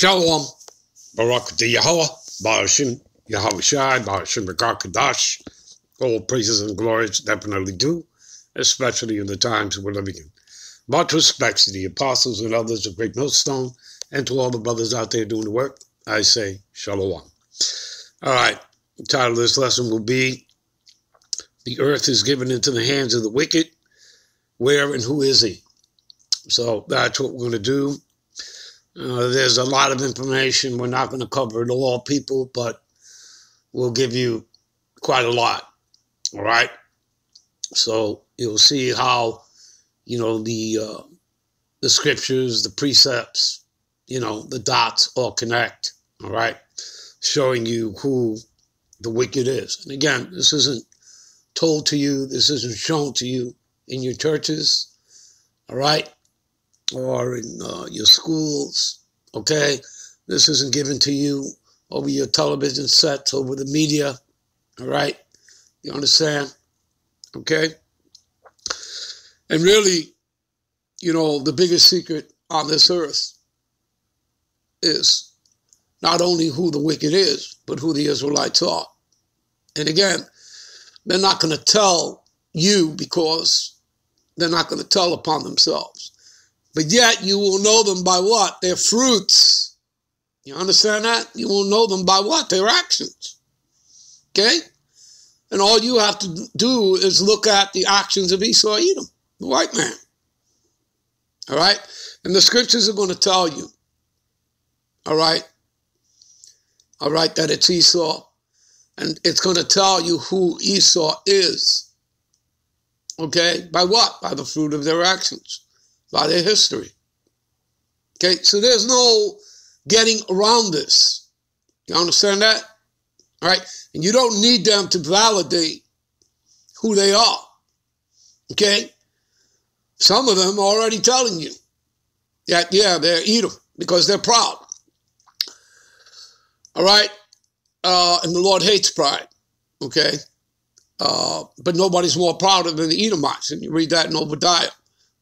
Shalom, Barak de Yahweh, Ba'ashim, Yahweh Shai, Ba'ashim Kadash. All praises and glories definitely do, especially in the times we're living in. Much respects to the apostles and others of Great Millstone, and to all the brothers out there doing the work, I say Shalom. All right, the title of this lesson will be, The Earth is Given into the Hands of the Wicked. Where and who is he? So that's what we're going to do. There's a lot of information. We're not going to cover it all, people, but we'll give you quite a lot. All right. So you'll see how, the scriptures, the precepts, the dots all connect. All right. Showing you who the wicked is. And again, this isn't told to you. This isn't shown to you in your churches. All right. Or in your schools, okay? This isn't given to you over your television sets, over the media, all right? You understand? Okay? And really, the biggest secret on this earth is not only who the wicked is, but who the Israelites are. And again, they're not going to tell you because they're not going to tell upon themselves. But yet you will know them by what? Their fruits. You understand that? You will know them by what? Their actions. Okay? And all you have to do is look at the actions of Esau Edom, the white man. All right? And the scriptures are going to tell you, all right, that it's Esau. And it's going to tell you who Esau is. Okay? By what? By the fruit of their actions. By their history. Okay, so there's no getting around this. You understand that? All right, and you don't need them to validate who they are. Okay, some of them are already telling you that, yeah, they're Edom because they're proud. All right, and the Lord hates pride. Okay, but nobody's more prouder than the Edomites, and you read that in Obadiah.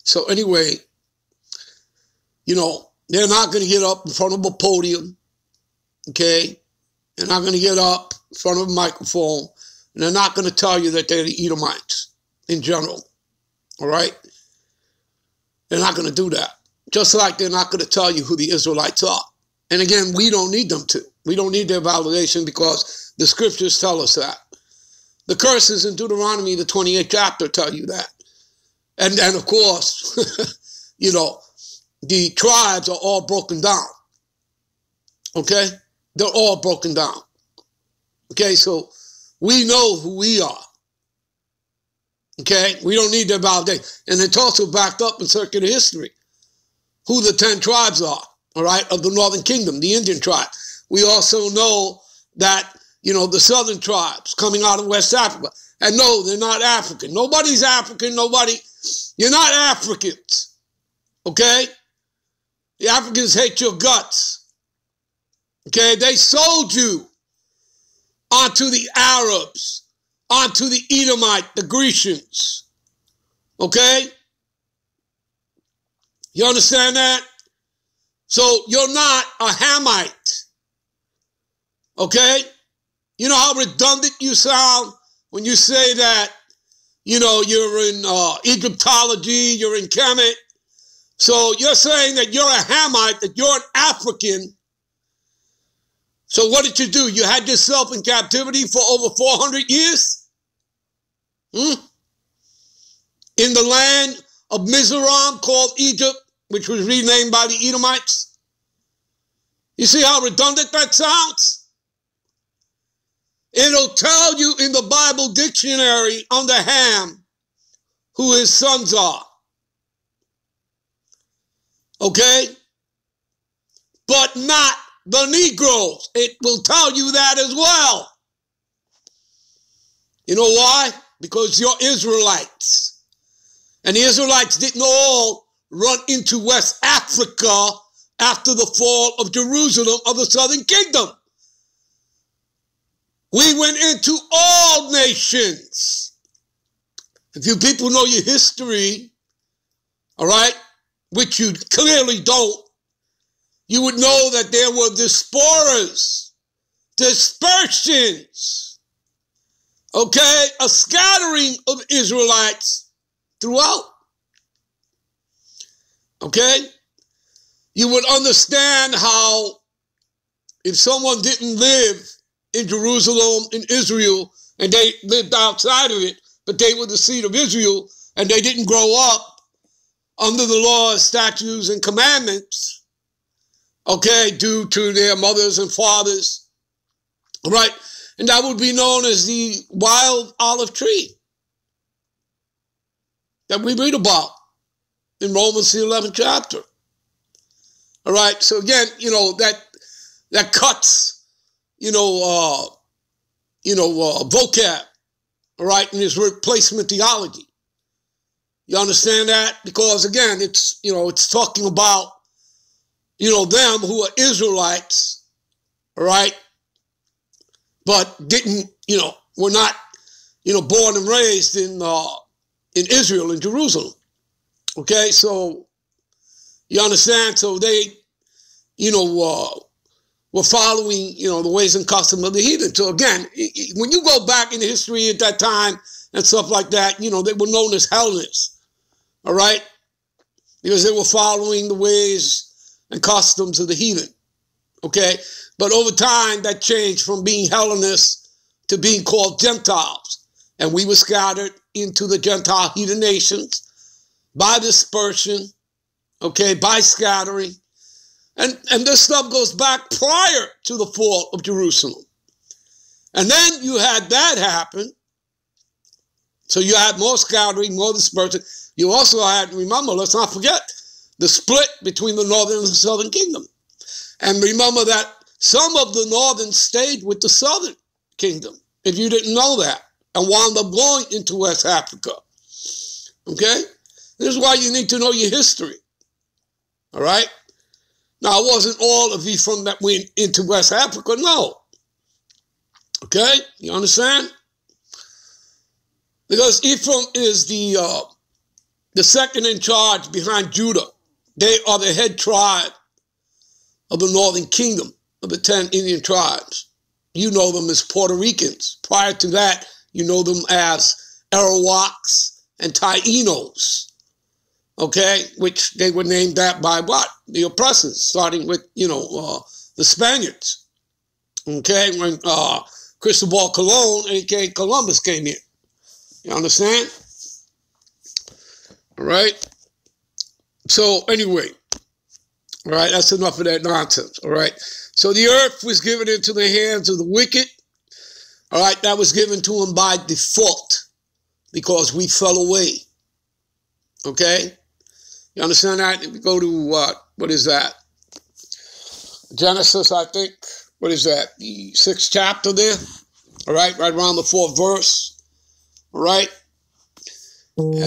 So anyway, they're not going to get up in front of a podium, okay? They're not going to get up in front of a microphone, and they're not going to tell you that they're the Edomites in general, all right? They're not going to do that, just like they're not going to tell you who the Israelites are. And again, we don't need them to. We don't need their validation because the scriptures tell us that. The curses in Deuteronomy, the 28th chapter, tell you that. And of course, the tribes are all broken down. Okay? They're all broken down. Okay, so we know who we are. Okay? We don't need their validation. And it's also backed up in circular history who the 10 tribes are, all right, of the northern kingdom, the Indian tribe. We also know that, the southern tribes coming out of West Africa. And no, they're not African. Nobody's African. You're not Africans, okay? The Africans hate your guts, okay? They sold you onto the Arabs, onto the Edomite, the Grecians, okay? You understand that? So you're not a Hamite, okay? You know how redundant you sound when you say that, you're in Egyptology, you're in Kemet. So you're saying that you're a Hamite, that you're an African. So what did you do? You had yourself in captivity for over 400 years? In the land of Mizoram called Egypt, which was renamed by the Edomites? You see how redundant that sounds? It'll tell you in the Bible dictionary under Ham who his sons are. Okay? But not the Negroes. It will tell you that as well. You know why? Because you're Israelites. And the Israelites didn't all run into West Africa after the fall of Jerusalem of the southern kingdom. We went into all nations. If you people know your history, all right, which you clearly don't, you would know that there were diasporas, dispersions, okay, a scattering of Israelites throughout. Okay? You would understand how if someone didn't live in Jerusalem, in Israel, and they lived outside of it, but they were the seed of Israel, and they didn't grow up under the laws, statutes, and commandments, okay, due to their mothers and fathers, all right? And that would be known as the wild olive tree that we read about in Romans, the 11th chapter. All right, so again, that cuts, vocab, all right, in his replacement theology. You understand that? Because again, it's talking about, them who are Israelites, all right, but didn't, were not, born and raised in Israel, in Jerusalem. Okay, so you understand? So they, were following, the ways and customs of the heathen. So again, when you go back in history at that time and stuff like that, they were known as Hellenists. All right? Because they were following the ways and customs of the heathen. Okay? But over time, that changed from being Hellenists to being called Gentiles. And we were scattered into the Gentile heathen nations by dispersion, okay, by scattering. And this stuff goes back prior to the fall of Jerusalem. And then you had that happen. So you had more scattering, more dispersion. You also had, remember, let's not forget, the split between the northern and the southern kingdom. And remember that some of the northern stayed with the southern kingdom, if you didn't know that, and wound up going into West Africa. Okay? This is why you need to know your history. All right? Now, it wasn't all of Ephraim that went into West Africa, no. Okay? You understand? Because Ephraim is the second in charge behind Judah. They are the head tribe of the northern kingdom of the 10 Indian tribes. You know them as Puerto Ricans. Prior to that, you know them as Arawaks and Taínos, okay, which they were named that by what? The oppressors, starting with, the Spaniards, okay, when Cristobal Colon, a.k.a. Columbus, came here. You understand? All right? So, anyway, all right, that's enough of that nonsense, all right? So, the earth was given into the hands of the wicked, all right? That was given to them by default because we fell away, okay? You understand that? If we go to, what is that? Genesis, I think. What is that? The 6th chapter there, all right? Right around the 4th verse. All right. And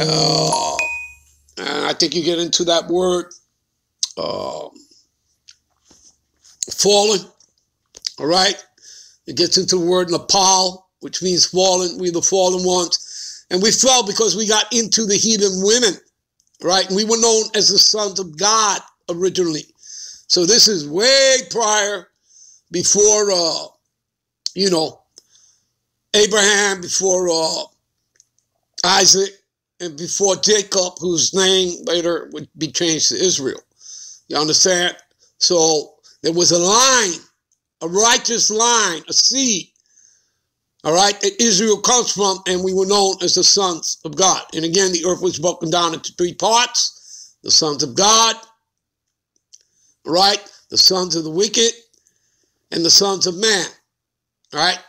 I think you get into that word, fallen. All right. It gets into the word Nepal, which means fallen. We're the fallen ones. And we fell because we got into the heathen women. Right. And we were known as the sons of God originally. So this is way prior, before, Abraham, before, Isaac, and before Jacob, whose name later would be changed to Israel. You understand? So there was a line, a righteous line, a seed, all right, that Israel comes from, and we were known as the sons of God. And again, the earth was broken down into 3 parts: the sons of God, all right, the sons of the wicked, and the sons of man, all right?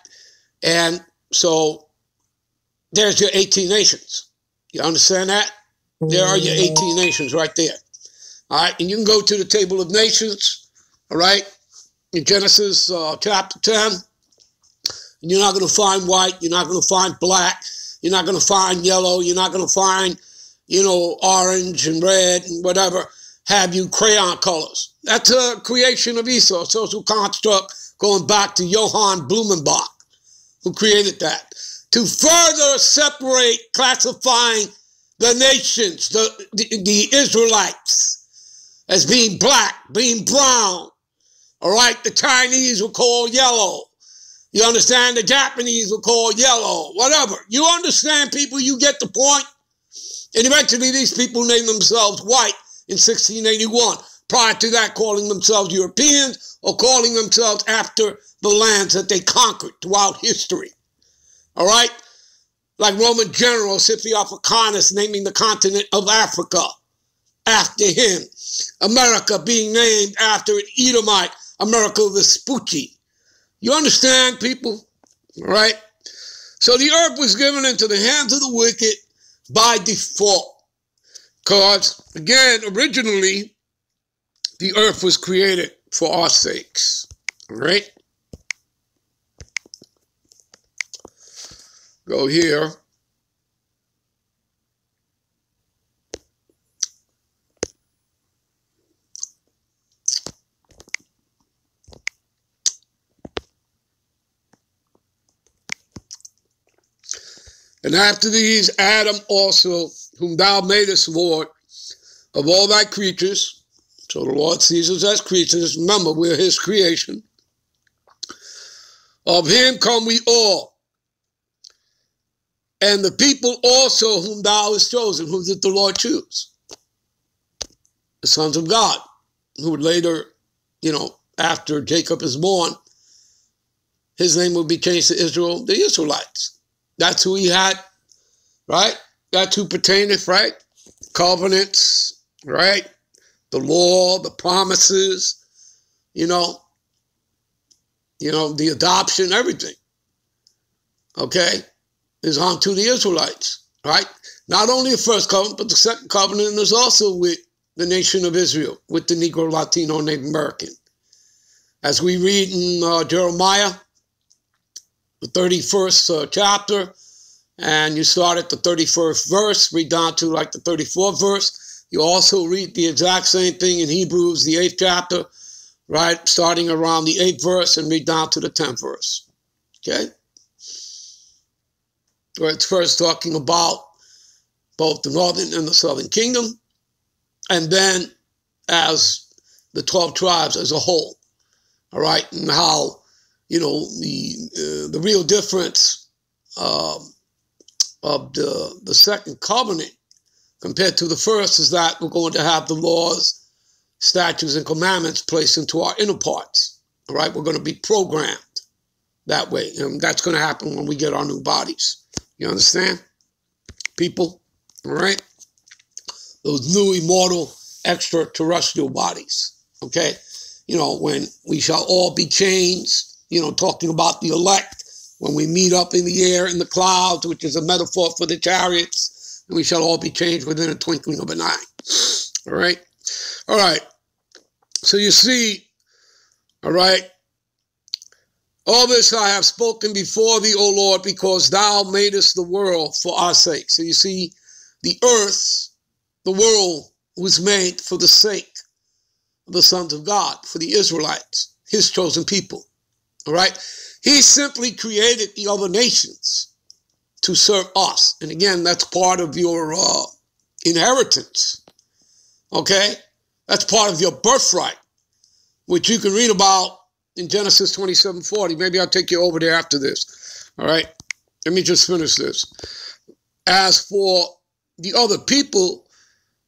And so there's your 18 nations. You understand that? There are your 18 nations right there. All right, and you can go to the table of nations, all right, in Genesis chapter 10. And you're not going to find white. You're not going to find black. You're not going to find yellow. You're not going to find, orange and red and whatever have you crayon colors. That's a creation of Esau, social construct going back to Johann Blumenbach, who created that, to further separate, classifying the nations, the Israelites, as being black, being brown. All right, the Chinese were called yellow. You understand? The Japanese were called yellow, whatever. You understand, people? You get the point? And eventually these people named themselves white in 1681. Prior to that, calling themselves Europeans or calling themselves after the lands that they conquered throughout history. All right? Like Roman general Scipio Africanus naming the continent of Africa after him. America being named after an Edomite, America Vespucci. You understand, people? All right? So the earth was given into the hands of the wicked by default. Because, again, originally, the earth was created for our sakes. All right? Go here. And after these, Adam also, whom thou madest Lord of all thy creatures. So the Lord sees us as creatures. Remember, we're his creation. Of him come we all. And the people also whom thou hast chosen. Who did the Lord choose? The sons of God, who would later, after Jacob is born, his name will be changed to Israel, the Israelites. That's who he had, right? That's who pertaineth, right? Covenants, right? The law, the promises, the adoption, everything, okay, is unto the Israelites, right? Not only the first covenant, but the second covenant is also with the nation of Israel, with the Negro, Latino, Native American. As we read in Jeremiah, the 31st chapter, and you start at the 31st verse, read down to like the 34th verse. You also read the exact same thing in Hebrews, the 8th chapter, right? Starting around the 8th verse and read down to the 10th verse, okay? Where it's first talking about both the northern and the southern kingdom, and then as the 12 tribes as a whole, all right? And how, the real difference of the second covenant compared to the first is that we're going to have the laws, statutes, and commandments placed into our inner parts. All right, we're going to be programmed that way, and that's going to happen when we get our new bodies. You understand, people? All right, those new immortal extraterrestrial bodies. Okay, when we shall all be changed. Talking about the elect, when we meet up in the air in the clouds, which is a metaphor for the chariots, and we shall all be changed within a twinkling of an eye. All right? All right. So you see, all right, all this I have spoken before thee, O Lord, because thou madest the world for our sake. So you see, the earth, the world was made for the sake of the sons of God, for the Israelites, his chosen people. All right? He simply created the other nations to serve us. And again, that's part of your inheritance. Okay? That's part of your birthright, which you can read about in Genesis 27:40. Maybe I'll take you over there after this. All right? Let me just finish this. As for the other people,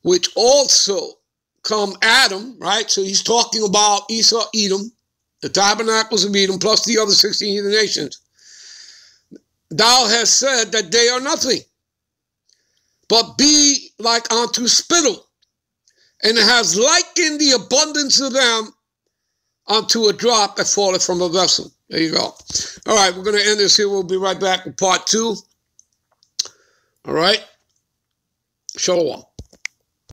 which also come Adam, right? So he's talking about Esau, Edom, the tabernacles of Edom, plus the other 16 heathen nations. Thou hast said that they are nothing, but be like unto spittle, and has likened the abundance of them unto a drop that falleth from a vessel. There you go. All right, we're going to end this here. We'll be right back with part 2. All right. Shalom.